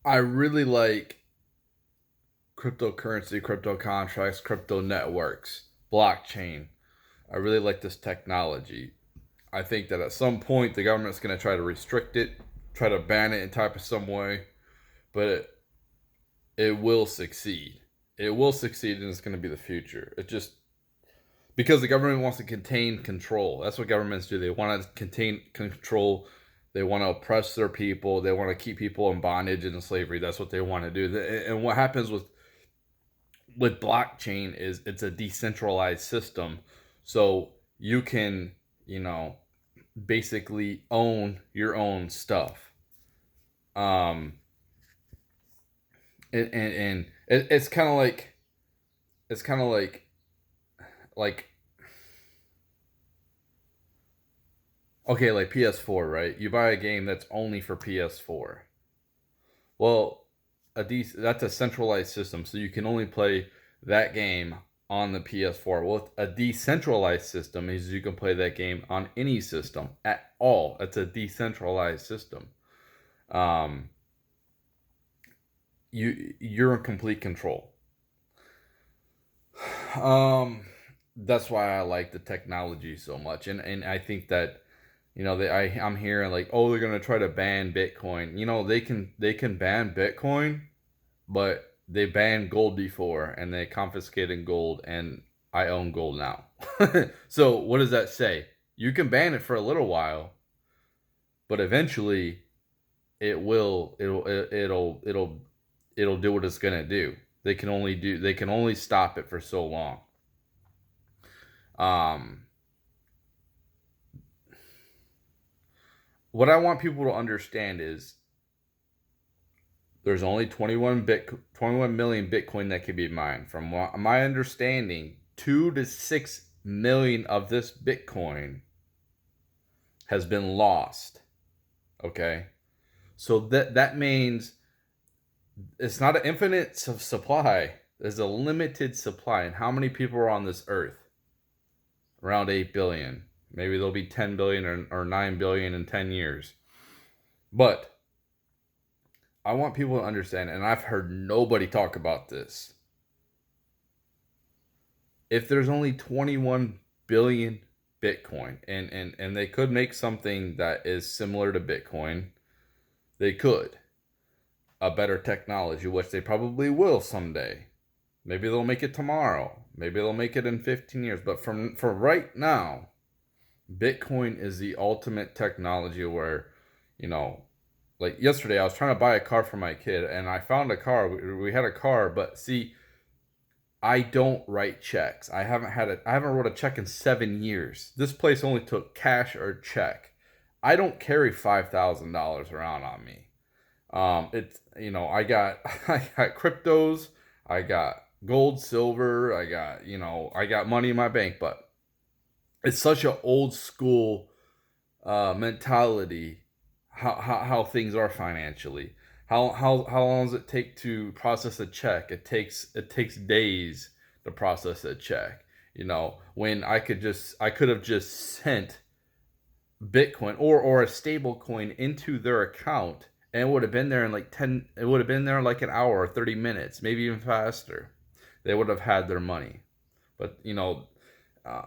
I really like cryptocurrency, crypto contracts, crypto networks, blockchain. I really like this technology. I think that at some point the government's going to try to restrict it, try to ban it in type of some way, but it will succeed. It will succeed, and it's going to be the future. It just because the government wants to contain control. That's what governments do. They want to contain control. They want to oppress their people. They want to keep people in bondage and in slavery. That's what they want to do. And what happens with blockchain is it's a decentralized system, so you can you know basically own your own stuff. Um, and it's kind of like it's kind of like okay, like PS4, right? You buy a game that's only for PS4. Well, that's a centralized system, so you can only play that game on the PS4. Well, a decentralized system is you can play that game on any system at all. It's a decentralized system. Um, you're in complete control. Um, that's why I like the technology so much, and I think that I'm hearing like, oh, they're gonna try to ban Bitcoin. They can ban Bitcoin, but they banned gold before, and they confiscated gold, and I own gold now. So what does that say? You can ban it for a little while, but eventually it'll do what it's gonna do. They can only stop it for so long. Um, what I want people to understand is there's only 21 million Bitcoin that can be mined. From my understanding, 2 to 6 million of this Bitcoin has been lost. Okay, so that means it's not an infinite supply. There's a limited supply. And how many people are on this earth? Around 8 billion. Maybe there'll be 10 billion or 9 billion in 10 years. But I want people to understand, and I've heard nobody talk about this. If there's only 21 billion Bitcoin, and they could make something that is similar to Bitcoin, they could. A better technology, which they probably will someday. Maybe they'll make it tomorrow. Maybe they'll make it in 15 years. But for right now, Bitcoin is the ultimate technology where, you know, like yesterday I was trying to buy a car for my kid and I found a car. We had a car, but see, I don't write checks. I haven't wrote a check in 7 years. This place only took cash or check. I don't carry $5,000 around on me. It's I got I got cryptos, I got gold, silver, I got money in my bank, but it's such an old school mentality how things are financially. How long does it take to process a check? It takes days to process a check. When I could have just sent Bitcoin or a stable coin into their account, and it would have been there in like 10 it would have been there in like an hour or 30 minutes, maybe even faster. They would have had their money. But uh,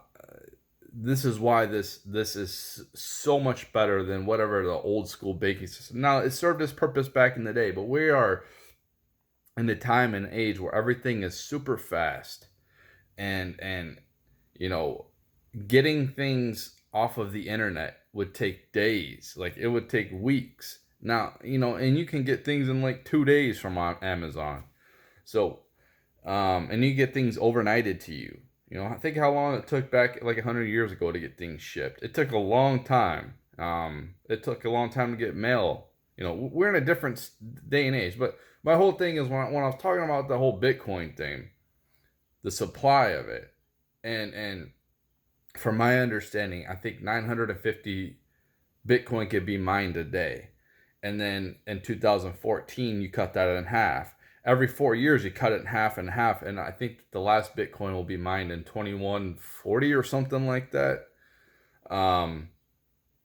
this is why this is so much better than whatever the old school banking system. Now, it served its purpose back in the day, but we are in a time and age where everything is super fast, and you know getting things off of the internet would take days. Like, it would take weeks. Now, and you can get things in like 2 days from Amazon. So, and you get things overnighted to you. I think how long it took back like 100 years ago to get things shipped. It took a long time. It took a long time to get mail. We're in a different day and age. But my whole thing is when I was talking about the whole Bitcoin thing, the supply of it, and from my understanding, I think 950 Bitcoin could be mined a day. And then in 2014, you cut that in half. Every 4 years, you cut it in half and half. And I think the last Bitcoin will be mined in 2140 or something like that. Um,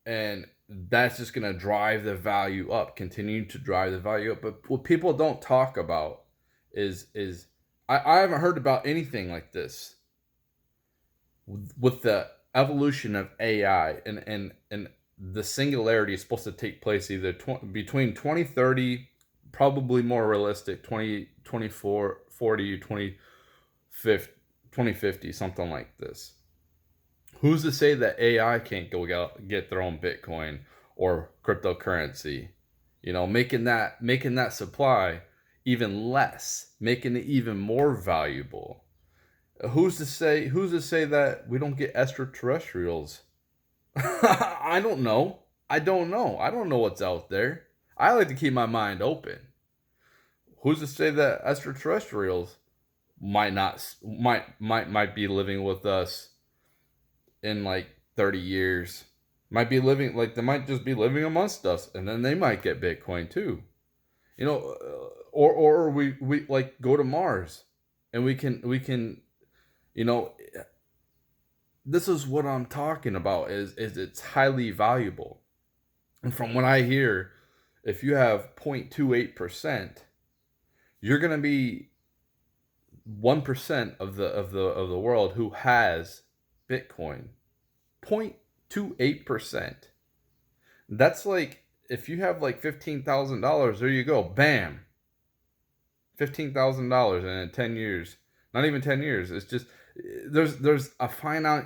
and that's just going to drive the value up, continue to drive the value up. But what people don't talk about is I haven't heard about anything like this with the evolution of AI, and the singularity is supposed to take place either between 2030, probably more realistic, 2024, 40, 2050, 2050, something like this. Who's to say that AI can't go get their own Bitcoin or cryptocurrency? Making that supply even less, making it even more valuable. Who's to say that we don't get extraterrestrials? I don't know. I don't know what's out there. I like to keep my mind open. Who's to say that extraterrestrials might not might be living with us in like 30 years? Might be living, like, they might just be living amongst us, and then they might get Bitcoin too. Or we like go to Mars, and we can you know this is what I'm talking about, is it's highly valuable. And from what I hear, if you have 0.28%, you're going to be 1% of the world who has Bitcoin. 0.28%. That's like, if you have like $15,000, there you go. Bam. $15,000 in 10 years. Not even 10 years. It's just, there's a finite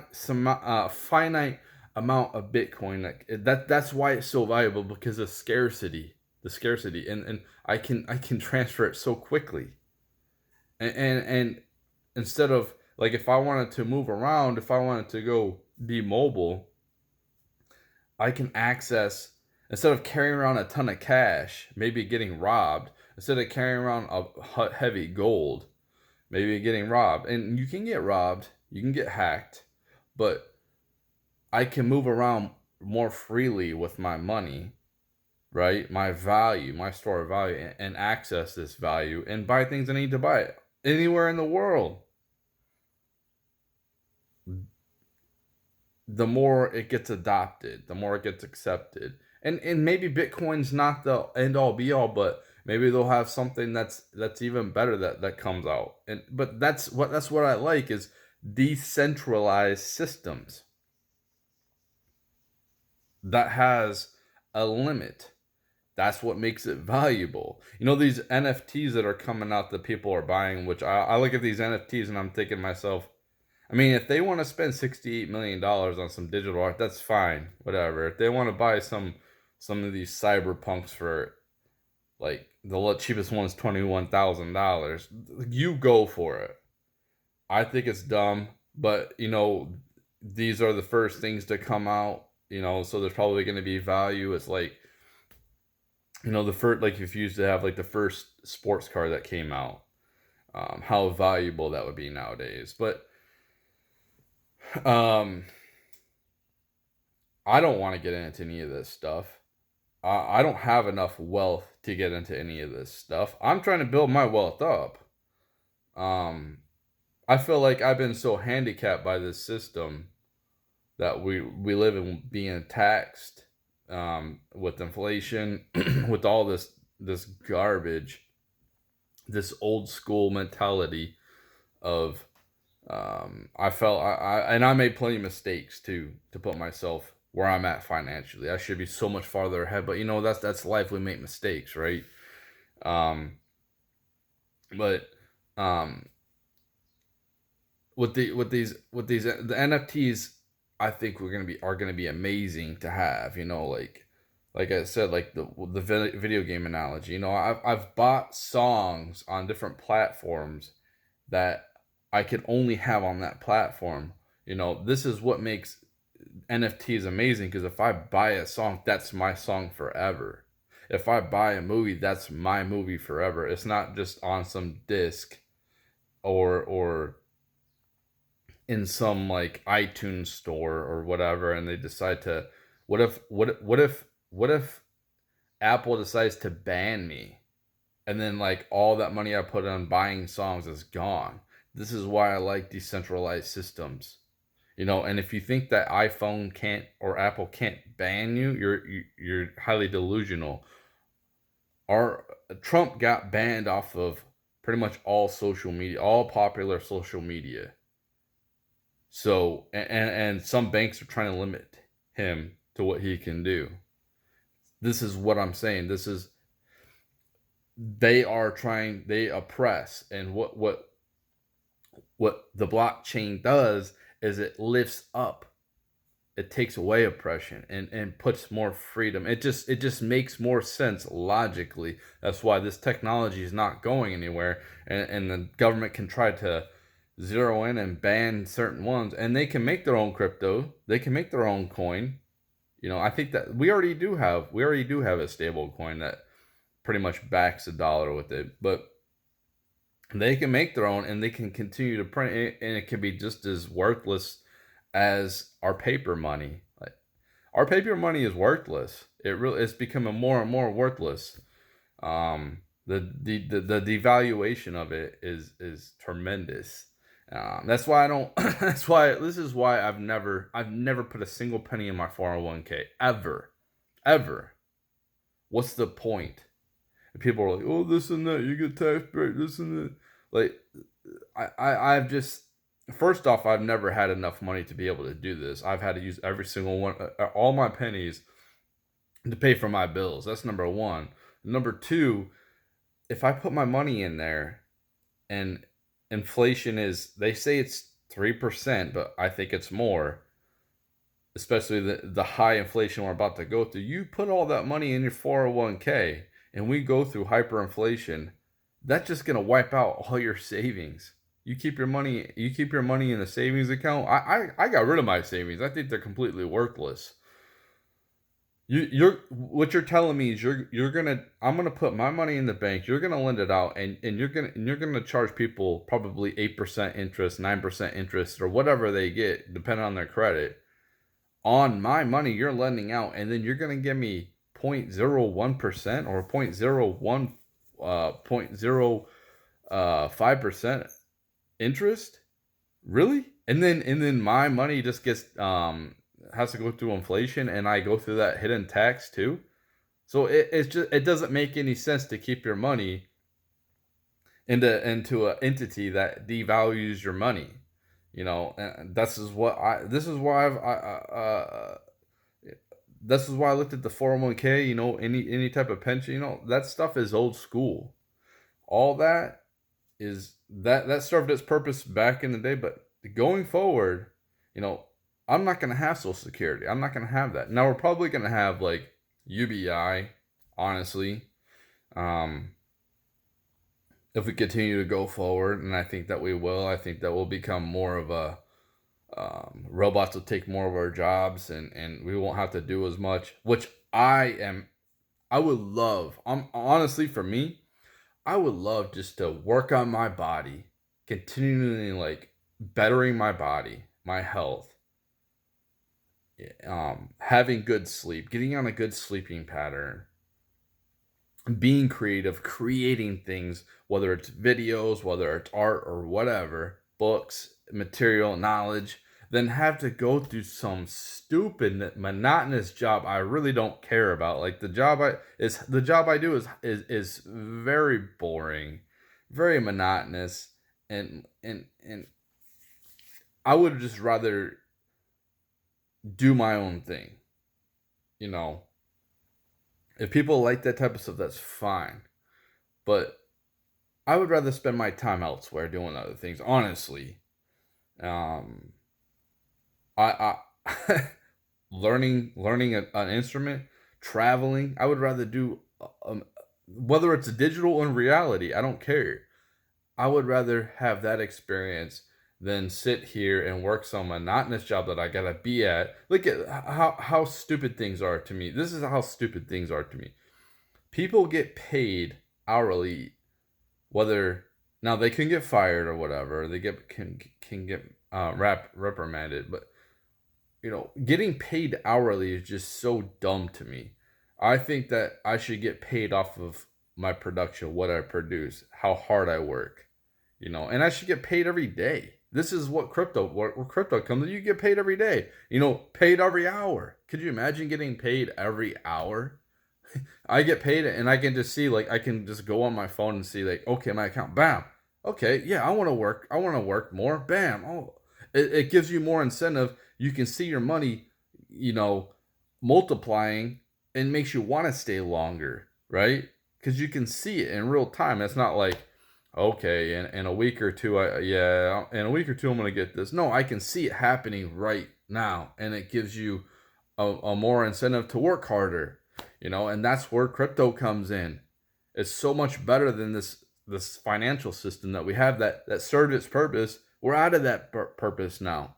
amount of Bitcoin. That's why it's so valuable, because of scarcity. The scarcity, and I can transfer it so quickly. And instead of, like, if I wanted to move around, if I wanted to go be mobile, I can access, instead of carrying around a ton of cash, maybe getting robbed, instead of carrying around a heavy gold, maybe getting robbed. And you can get robbed, you can get hacked, but I can move around more freely with my money, right? My value, my store of value, and access this value and buy things I need to buy anywhere in the world. The more it gets adopted, the more it gets accepted. And maybe Bitcoin's not the end all be all, but maybe they'll have something that's even better that comes out. But that's what I like, is decentralized systems that has a limit. That's what makes it valuable. These NFTs that are coming out that people are buying, which I look at these NFTs and I'm thinking to myself, I mean, if they want to spend $68 million on some digital art, that's fine. Whatever. If they want to buy some of these cyberpunks for, like, the cheapest one is $21,000, you go for it. I think it's dumb, but these are the first things to come out. So there's probably going to be value. It's like, the first, like, if you used to have like the first sports car that came out, how valuable that would be nowadays. But I don't want to get into any of this stuff. I don't have enough wealth to get into any of this stuff. I'm trying to build my wealth up. I feel like I've been so handicapped by this system that we live in, being taxed, with inflation, with all this garbage, this old school mentality of, I felt I made plenty of mistakes too, to put myself where I'm at financially. I should be so much farther ahead, but that's life. We make mistakes, right? Um, but with the NFTs, I think are gonna be amazing to have. Like I said, like the video game analogy. I've bought songs on different platforms that I could only have on that platform. This is what makes NFTs amazing, because if I buy a song, that's my song forever. If I buy a movie, that's my movie forever. It's not just on some disc, or in some like iTunes store or whatever, and they decide to, what if Apple decides to ban me, and then, like, all that money I put on buying songs is gone. This is why I like decentralized systems. And if you think that iPhone can't or Apple can't ban you, you're highly delusional. Our Trump got banned off of pretty much all social media, all popular social media. So, and some banks are trying to limit him to what he can do. This is what I'm saying. This is they oppress, and what the blockchain does is it lifts up, it takes away oppression and puts more freedom. It just makes more sense logically. That's why this technology is not going anywhere, and the government can try to zero in and ban certain ones, and they can make their own crypto, they can make their own coin. I think that we already do have a stable coin that pretty much backs the dollar with it, but they can make their own, and they can continue to print it, and it can be just as worthless as our paper money. Like, our paper money is worthless. It's becoming more and more worthless. The devaluation of it is tremendous. That's why I don't. That's why this is why I've never put a single penny in my 401k ever, ever. What's the point? And people are like, oh, this and that, you get tax break, this and that. Like, I've just, first off, I've never had enough money to be able to do this. I've had to use every single one, all my pennies to pay for my bills. That's number one. Number two, if I put my money in there and inflation is, they say it's 3%, but I think it's more, especially the high inflation we're about to go through. You put all that money in your 401k and we go through hyperinflation, that's just going to wipe out all your savings. You keep your money in a savings account. I got rid of my savings. I think they're completely worthless. What you're telling me is I'm gonna put my money in the bank. You're gonna lend it out, and you're gonna charge people probably 8% interest, 9% interest, or whatever they get, depending on their credit, on my money you're lending out, and then you're gonna give me 0.01% or point zero 5% interest. Really? And then my money just gets has to go through inflation, and I go through that hidden tax too. So it doesn't make any sense to keep your money into an entity that devalues your money. And this is why I looked at the 401k. Any type of pension. That stuff is old school. All that served its purpose back in the day, but going forward, you know, I'm not gonna have Social Security. I'm not gonna have that. Now we're probably gonna have like UBI, honestly, um, if we continue to go forward, and I think that we will. I think that we'll become more of a robots will take more of our jobs, and we won't have to do as much. Which I would love. Honestly, for me, I would love just to work on my body, continually like bettering my body, my health, having good sleep, getting on a good sleeping pattern, being creative, creating things, whether it's videos, whether it's art or whatever, books, material, knowledge, then have to go through some stupid monotonous job I really don't care about. Like the job I do is very boring, very monotonous, and I would just rather do my own thing. You know, if people like that type of stuff, that's fine. But I would rather spend my time elsewhere doing other things. Honestly, um, I learning an instrument, traveling. I would rather do whether it's digital or in reality. I don't care. I would rather have that experience than sit here and work some monotonous job that I gotta be at. Look at how stupid things are to me. This is how stupid things are to me. People get paid hourly, whether now they can get fired or whatever. They can get reprimanded, but getting paid hourly is just so dumb to me. I think that I should get paid off of my production, what I produce, how hard I work, and I should get paid every day. This is what where crypto comes in. You get paid every day. Paid every hour. Could you imagine getting paid every hour? I get paid and I can just see, like, I can just go on my phone and see, like, okay, my account, bam. Okay, yeah, I want to work. I want to work more. Bam. Oh, it gives you more incentive. You can see your money, you know, multiplying, and makes you want to stay longer, right? Because you can see it in real time. It's not like, okay, in a week or two, in a week or two, I'm gonna get this. No, I can see it happening right now, and it gives you a more incentive to work harder, and that's where crypto comes in. It's so much better than this financial system that we have that served its purpose. We're out of that purpose now.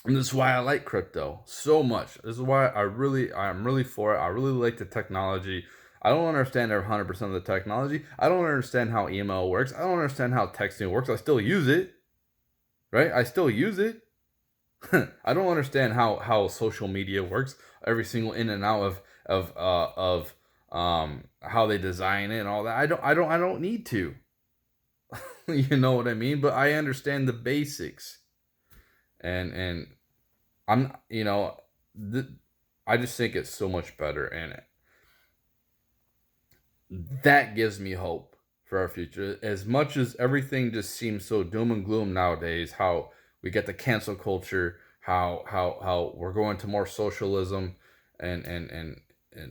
And this is why I like crypto so much. This is why I'm really for it. I really like the technology. I don't understand 100% of the technology. I don't understand how email works. I don't understand how texting works. I still use it, right? I still use it. I don't understand how social media works. Every single in and out of how they design it and all that. I don't need to. You know what I mean? But I understand the basics. And I'm, th- I just think it's so much better, and that gives me hope for our future. As much as everything just seems so doom and gloom nowadays, how we get the cancel culture, how we're going to more socialism and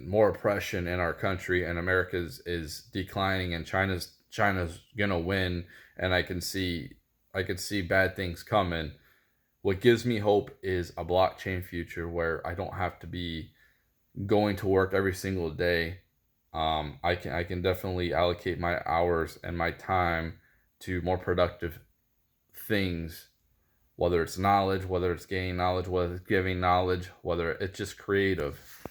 more oppression in our country, and America's is declining, and China's gonna win, and I can see bad things coming. What gives me hope is a blockchain future where I don't have to be going to work every single day. I can definitely allocate my hours and my time to more productive things, whether it's knowledge, whether it's gaining knowledge, whether it's giving knowledge, whether it's just creative.